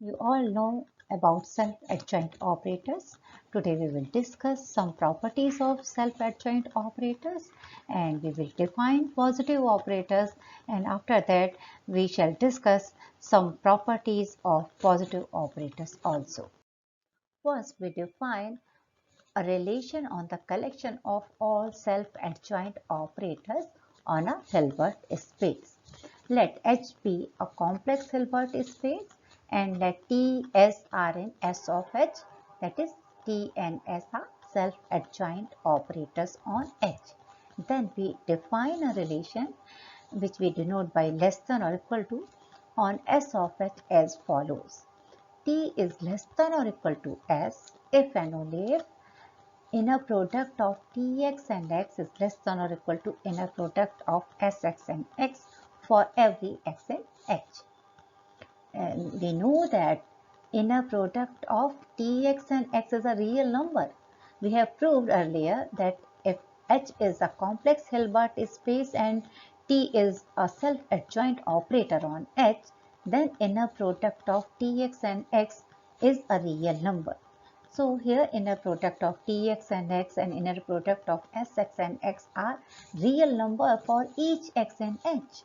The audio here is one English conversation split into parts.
You all know about self-adjoint operators. Today we will discuss some properties of self-adjoint operators and we will define positive operators, and after that we shall discuss some properties of positive operators also. First, we define a relation on the collection of all self-adjoint operators on a Hilbert space. Let H be a complex Hilbert space and let T, S are in S of H, that is T and S are self-adjoint operators on H. Then we define a relation which we denote by less than or equal to on S of H as follows. T is less than or equal to S if and only if inner product of Tx and x is less than or equal to inner product of Sx and x for every x in H. And we know that inner product of Tx and x is a real number. We have proved earlier that if H is a complex Hilbert space and T is a self-adjoint operator on H, then inner product of Tx and x is a real number. So here inner product of Tx and x and inner product of Sx and x are real number for each x and h.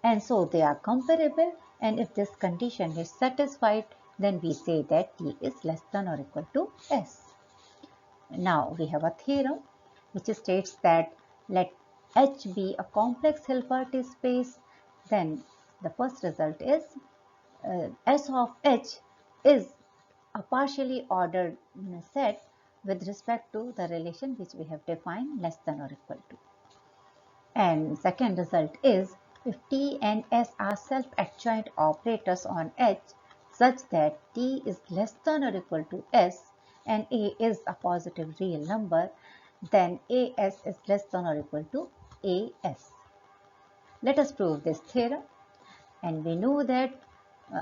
And so they are comparable, and if this condition is satisfied, then we say that T is less than or equal to S. Now we have a theorem which states that let H be a complex Hilbert space, then the first result is S of H is a partially ordered set with respect to the relation which we have defined less than or equal to. And second result is if T and S are self-adjoint operators on H such that T is less than or equal to S and A is a positive real number, then AS is less than or equal to AS. Let us prove this theorem, and we know that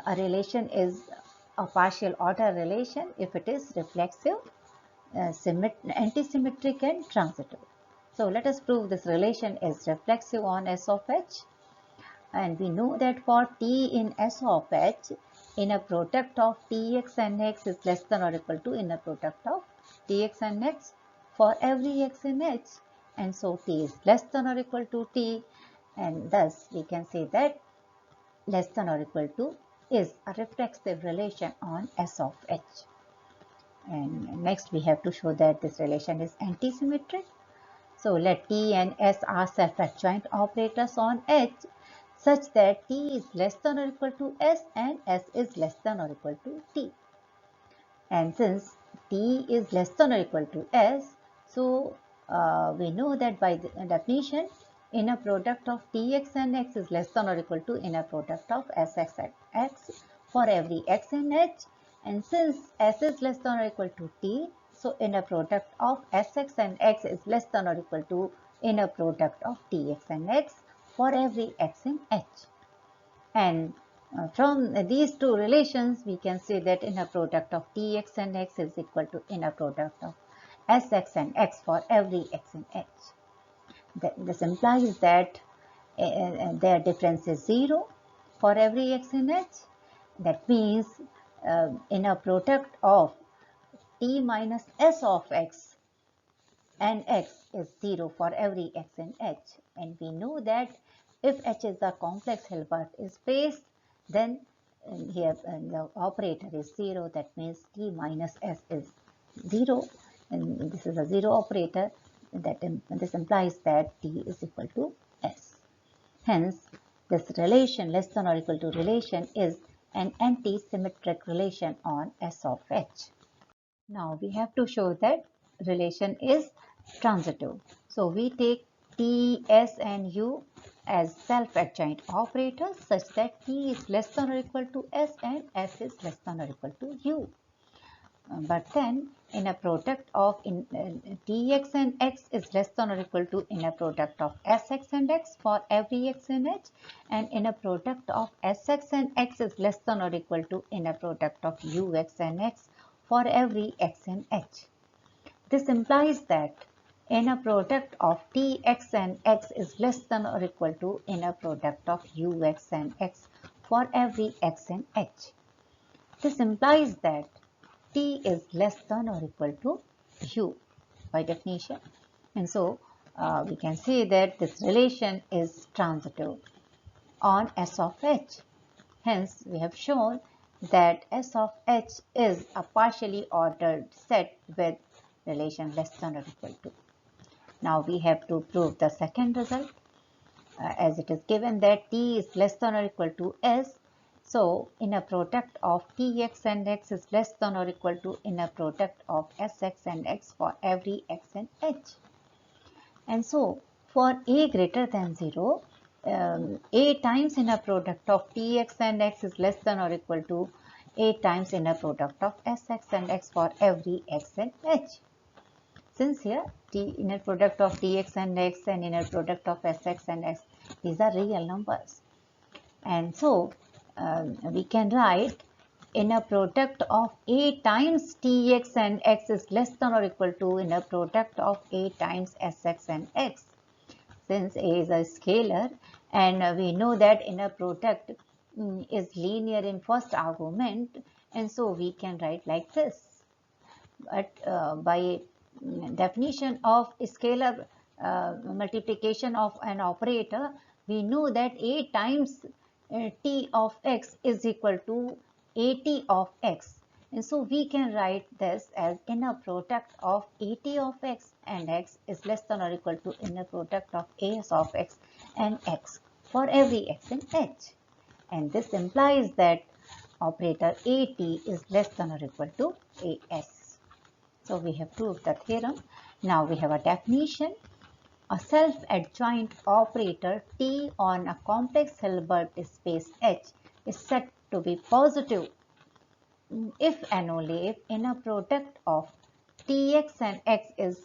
a relation is a partial order relation if it is reflexive, antisymmetric and transitive. So let us prove this relation is reflexive on S of H, and we know that for T in S of H, inner product of Tx and x is less than or equal to inner product of Tx and x for every x in H, and so T is less than or equal to T, and thus we can say that less than or equal to is a reflexive relation on S of H. And next we have to show that this relation is antisymmetric. So let T and S are self-adjoint operators on H such that T is less than or equal to S and S is less than or equal to T. And since T is less than or equal to S, so we know that by the definition inner product of Tx and x is less than or equal to inner product of Sx and x for every x in H, and since S is less than or equal to T, so inner product of Sx and x is less than or equal to inner product of Tx and x for every x in H. And from these two relations we can say that inner product of Tx and x is equal to inner product of Sx and x for every x in H. This implies that their difference is 0 for every x in H. That means inner product of T minus S of x and x is 0 for every x in H. And we know that if H is a complex Hilbert space, then here the operator is 0. That means T minus S is 0, and this is a 0 operator. This implies that T is equal to S. Hence, this relation less than or equal to relation is an anti-symmetric relation on S of H. Now we have to show that relation is transitive. So we take T, S and U as self-adjoint operators such that T is less than or equal to S and S is less than or equal to U. But then inner product of Tx and x is less than or equal to inner product of Sx and x for every x in H, and inner product of Sx and x is less than or equal to inner product of Ux and x for every x in H. This implies that inner product of Tx and x is less than or equal to inner product of Ux and x for every x in H. This implies that t is less than or equal to u by definition. And so we can say that this relation is transitive on S of h. Hence, we have shown that S of h is a partially ordered set with relation less than or equal to. Now we have to prove the second result as it is given that t is less than or equal to s. So inner product of tx and x is less than or equal to inner product of sx and x for every x and h. And so for a greater than 0, a times inner product of tx and x is less than or equal to a times inner product of sx and x for every x and h. Since here inner product of tx and x and inner product of sx and x, these are real numbers. And so we can write inner product of a times tx and x is less than or equal to inner product of a times sx and x. Since a is a scalar and we know that inner product is linear in first argument, and so we can write like this. But by definition of scalar multiplication of an operator, we know that a times t of x is equal to at of x. And so we can write this as inner product of at of x and x is less than or equal to inner product of as of x and x for every x and h. And this implies that operator at is less than or equal to as. So we have proved the theorem. Now we have a definition. A self-adjoint operator T on a complex Hilbert space H is said to be positive if and only if inner product of Tx and x is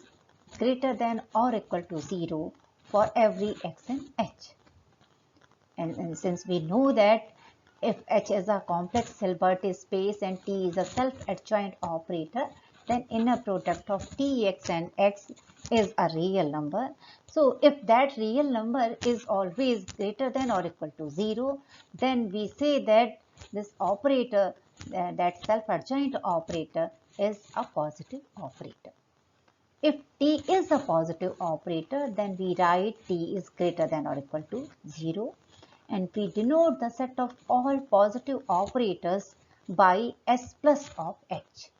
greater than or equal to 0 for every x and h. And since we know that if H is a complex Hilbert space and T is a self-adjoint operator, then inner product of Tx and x is a real number. So if that real number is always greater than or equal to 0, then we say that this operator, that self-adjoint operator, is a positive operator. If T is a positive operator, then we write T is greater than or equal to 0. And we denote the set of all positive operators by S plus of H.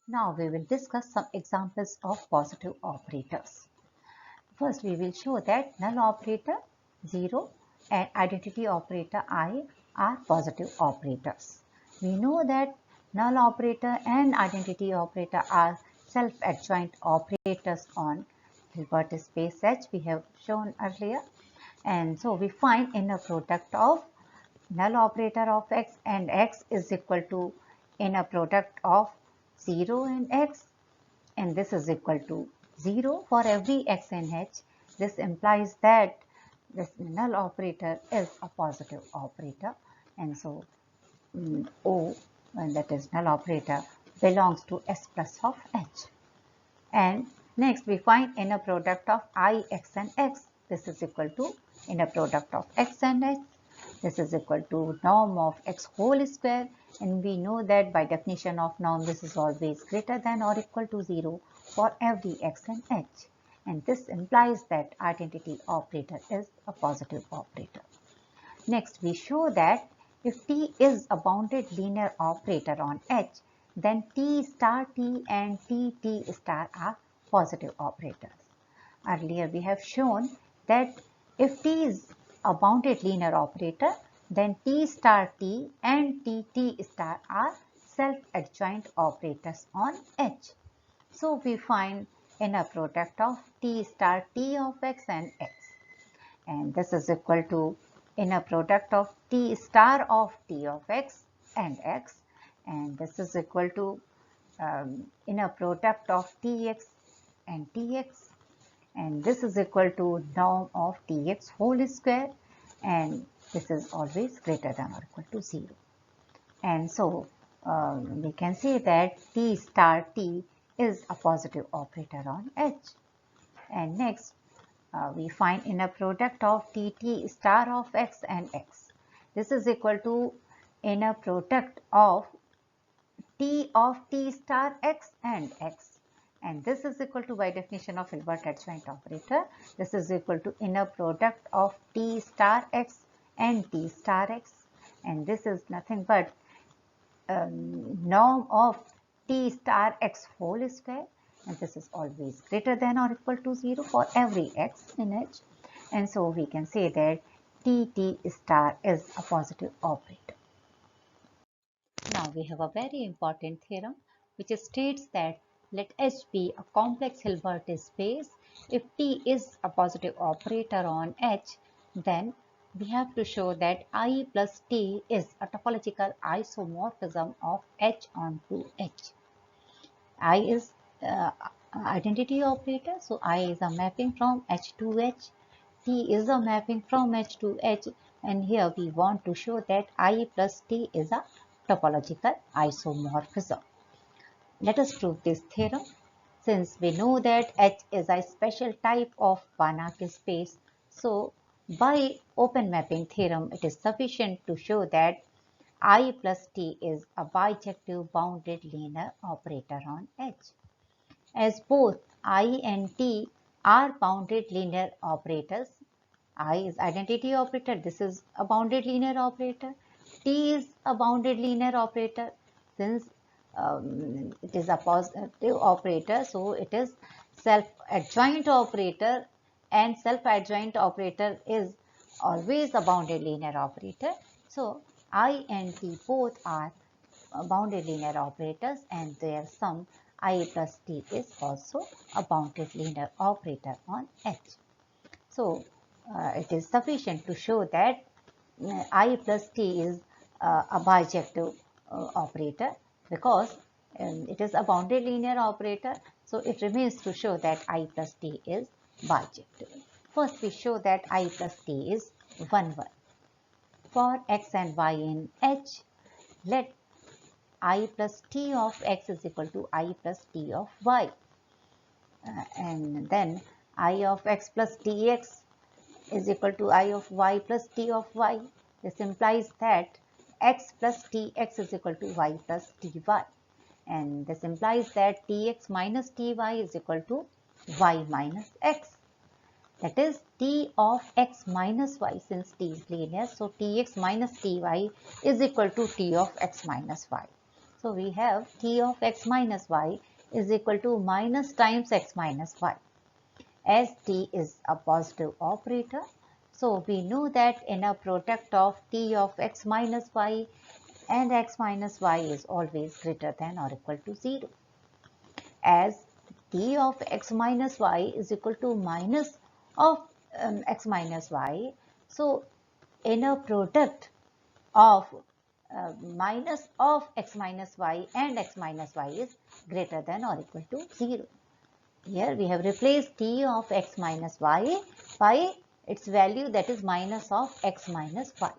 Now we will discuss some examples of positive operators. First we will show that null operator 0 and identity operator I are positive operators. We know that null operator and identity operator are self-adjoint operators on Hilbert space H, we have shown earlier. And so we find inner product of null operator of x and x is equal to inner product of 0 and x, and this is equal to 0 for every x and h. This implies that this null operator is a positive operator, and so O, and that is null operator, belongs to S plus of h. And next we find inner product of I, x and x. This is equal to inner product of x and x. This is equal to norm of x whole square, and we know that by definition of norm this is always greater than or equal to 0 for every x and h. And this implies that identity operator is a positive operator. Next we show that if T is a bounded linear operator on H, then T star T and T star are positive operators. Earlier we have shown that if T is a bounded linear operator, then T star T and T star are self-adjoint operators on H. So we find inner product of T star T of x and x. And this is equal to inner product of T star of T of x and x. And this is equal to inner product of Tx and Tx. And this is equal to norm of Tx whole square, and this is always greater than or equal to 0. And so we can say that T star T is a positive operator on H. And next we find inner product of T star of x and x. This is equal to inner product of T of T star x and x, and this is equal to, by definition of Hilbert adjoint operator, this is equal to inner product of T star x and T star x, and this is nothing but norm of T star x whole square, and this is always greater than or equal to 0 for every x in H, and so we can say that T star is a positive operator. Now we have a very important theorem which states that let H be a complex Hilbert space. If T is a positive operator on H, then we have to show that I plus T is a topological isomorphism of H onto H. I is identity operator, so I is a mapping from H to H. T is a mapping from H to H, and here we want to show that I plus T is a topological isomorphism. Let us prove this theorem. Since we know that H is a special type of Banach space, so by open mapping theorem, it is sufficient to show that I plus T is a bijective bounded linear operator on H. As both I and T are bounded linear operators, I is identity operator, this is a bounded linear operator. T is a bounded linear operator. Since it is a positive operator, so it is self-adjoint operator, and self-adjoint operator is always a bounded linear operator. So I and T both are bounded linear operators, and their sum I plus T is also a bounded linear operator on H. So it is sufficient to show that I plus T is a bijective operator, because it is a bounded linear operator. So it remains to show that I plus T is bijective. First we show that I plus T is 1, 1. For x and y in H, let I plus T of x is equal to I plus T of y. And then I of x plus dx is equal to I of y plus t of y. This implies that x plus tx is equal to y plus ty. And this implies that tx minus ty is equal to y minus x. That is t of x minus y, since t is linear. So tx minus ty is equal to t of x minus y. So we have t of x minus y is equal to minus times x minus y. As t is a positive operator, so we know that inner product of t of x minus y and x minus y is always greater than or equal to 0. As t of x minus y is equal to minus of x minus y, so inner product of minus of x minus y and x minus y is greater than or equal to 0. Here we have replaced t of x minus y by its value, that is minus of x minus y.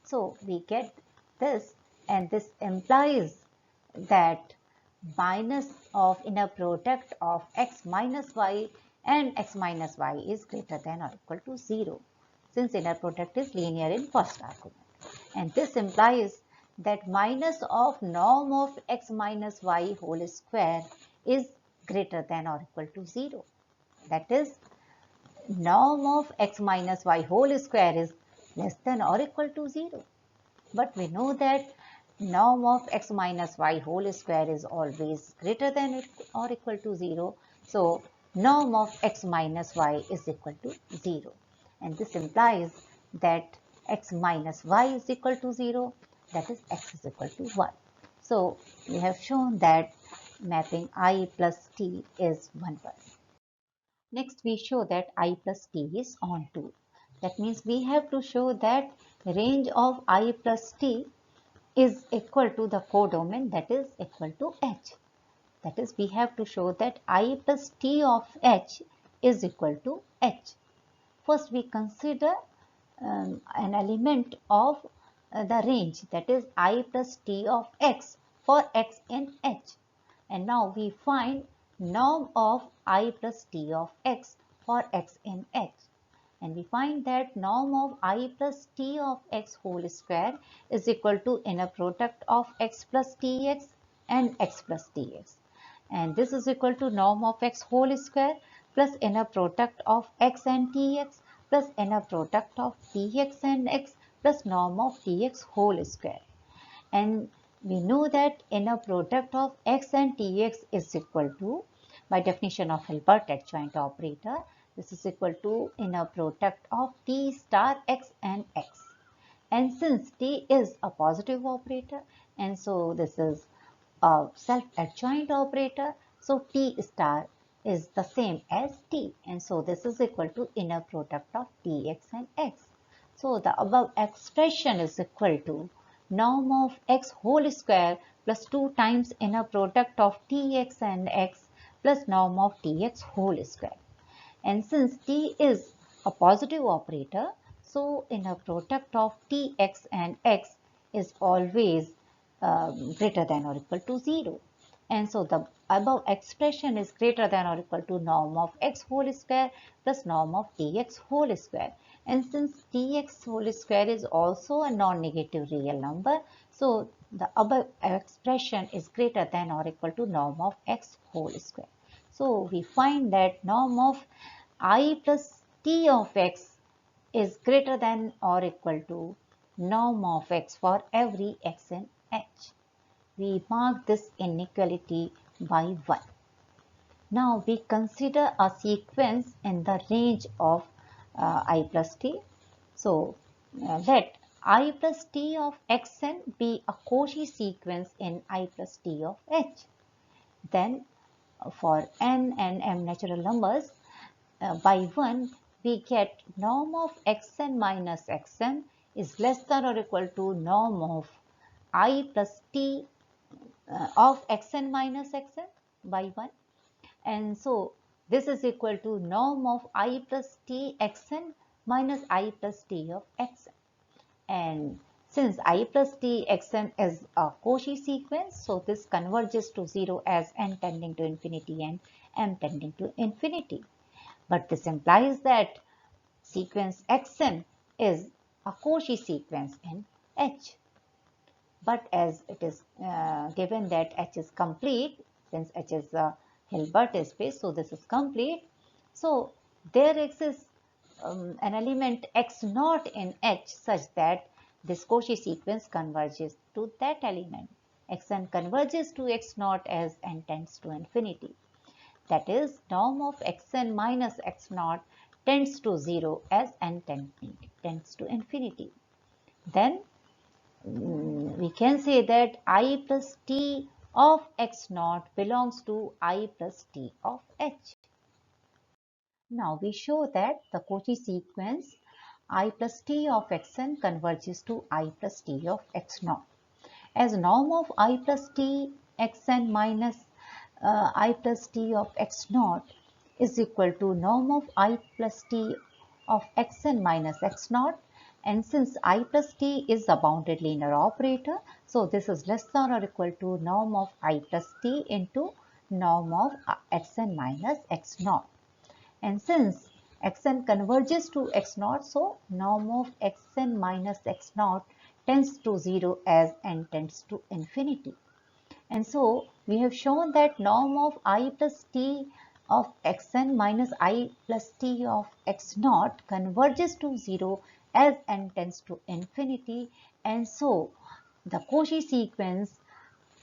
So we get this, and this implies that minus of inner product of x minus y and x minus y is greater than or equal to 0, since inner product is linear in first argument. And this implies that minus of norm of x minus y whole square is greater than or equal to 0. That is, norm of x minus y whole square is less than or equal to 0. But we know that norm of x minus y whole square is always greater than or equal to 0. So norm of x minus y is equal to 0. And this implies that x minus y is equal to 0. That is, x is equal to 1. So we have shown that mapping I plus t is 1, 1. Next, we show that I plus t is onto. That means we have to show that range of I plus t is equal to the codomain, that is equal to H. That is, we have to show that I plus t of H is equal to H. First, we consider an element of the range, that is I plus t of x for x in H. And now we find norm of I plus t of x for x in H. and we find that norm of I plus t of x whole square is equal to inner product of x plus tx and x plus tx, and this is equal to norm of x whole square plus inner product of x and tx plus inner product of tx and x plus norm of tx whole square. And we know that inner product of x and tx is equal to, by definition of Hilbert adjoint operator, this is equal to inner product of t star x and x. And since t is a positive operator, and so this is a self-adjoint operator, so t star is the same as t, and so this is equal to inner product of tx and x. So the above expression is equal to norm of x whole square plus 2 times inner product of tx and x plus norm of tx whole square. And since t is a positive operator, so inner product of tx and x is always greater than or equal to 0. And so the above expression is greater than or equal to norm of x whole square plus norm of tx whole square. And since tx whole square is also a non-negative real number, so the above expression is greater than or equal to norm of x whole square. So we find that norm of I plus t of x is greater than or equal to norm of x for every x in H. We mark this inequality by 1. Now we consider a sequence in the range of I plus t. So let I plus t of xn be a Cauchy sequence in I plus t of h. Then for n and m natural numbers, by 1 we get norm of xn minus xm is less than or equal to norm of I plus t of xn minus xn by 1, and so this is equal to norm of I plus t xn minus I plus t of xn. And since I plus t xn is a Cauchy sequence, so this converges to 0 as n tending to infinity and m tending to infinity. But this implies that sequence xn is a Cauchy sequence in H. But as it is given that H is complete, since H is a Hilbert space, so this is complete. So there exists an element x naught in H such that this Cauchy sequence converges to that element. Xn converges to x naught as n tends to infinity. That is, norm of xn minus x naught tends to 0 as n tends to infinity. Then we can say that I plus t of x naught belongs to I plus t of h. Now we show that the Cauchy sequence I plus t of xn converges to I plus t of x naught. As norm of I plus t xn minus I plus t of x naught is equal to norm of I plus t of xn minus x naught, and since I plus t is a bounded linear operator, so this is less than or equal to norm of I plus t into norm of xn minus x naught. And since xn converges to x naught, so norm of xn minus x naught tends to 0 as n tends to infinity. And so we have shown that norm of I plus t of xn minus I plus t of x naught converges to 0 as n tends to infinity. And so the Cauchy sequence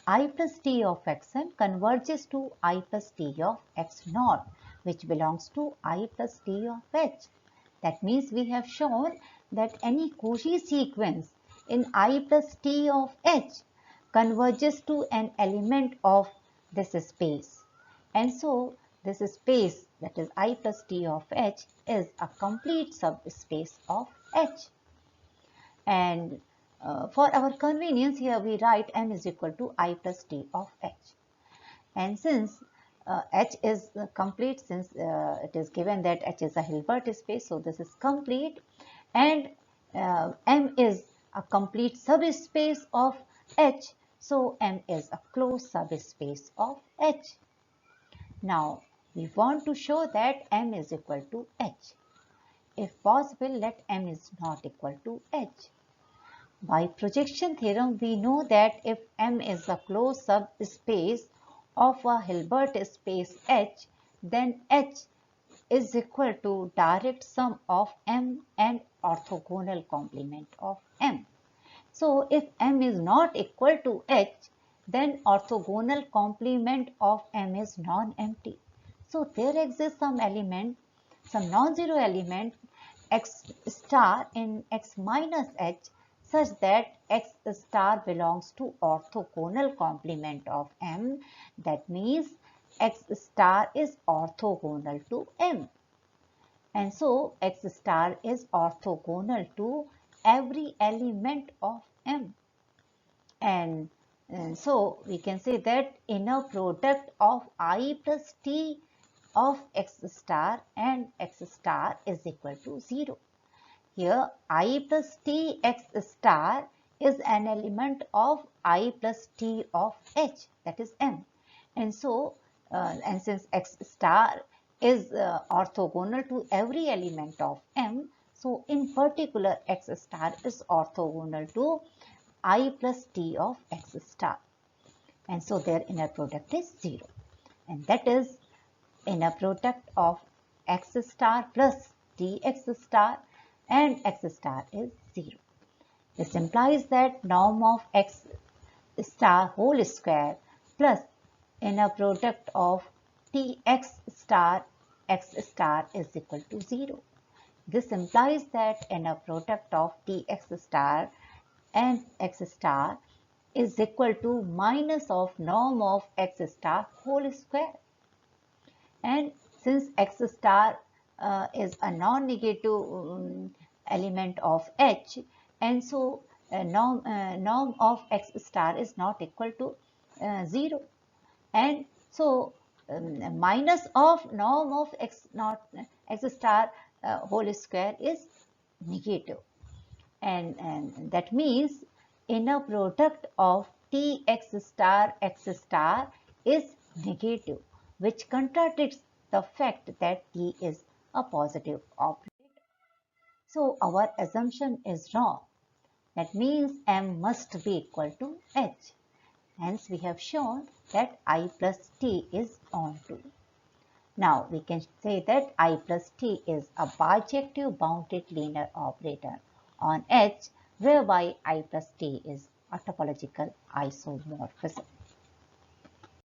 I plus t of xn converges to I plus t of x naught, which belongs to I plus t of h. That means we have shown that any Cauchy sequence in I plus t of h converges to an element of this space. And so this space, that is I plus t of h, is a complete subspace of H. And for our convenience, here we write m is equal to I plus t of h. And since H is complete, since it is given that H is a Hilbert space, so this is complete, and M is a complete subspace of H, so M is a closed subspace of H. Now we want to show that M is equal to H. if possible, let M is not equal to H. By projection theorem, we know that if M is a closed subspace of a Hilbert space H, then H is equal to direct sum of M and orthogonal complement of M. So if M is not equal to H, then orthogonal complement of M is non-empty. So there exists some element, some non-zero element x star in x minus h such that x star belongs to orthogonal complement of M. That means x star is orthogonal to M. And so x star is orthogonal to every element of M. And so we can say that inner product of I plus t of x star and x star is equal to 0. Here I plus t x star is an element of I plus t of h, that is M. And so and since x star is orthogonal to every element of M, so in particular x star is orthogonal to I plus t of x star. And so their inner product is 0. And that is inner product of x star plus dx star and x star is 0. This implies that norm of x star whole square plus inner product of tx star x star is equal to 0. This implies that inner product of tx star and x star is equal to minus of norm of x star whole square. And since x star is a non-negative element of H, and so norm of x star is not equal to 0. And so minus of norm of x star whole square is negative. And that means inner product of tx star x star is negative, which contradicts the fact that t is a positive operator. So our assumption is wrong. That means M must be equal to H. Hence we have shown that I plus t is onto. Now we can say that I plus t is a bijective bounded linear operator on H, whereby I plus t is a topological isomorphism.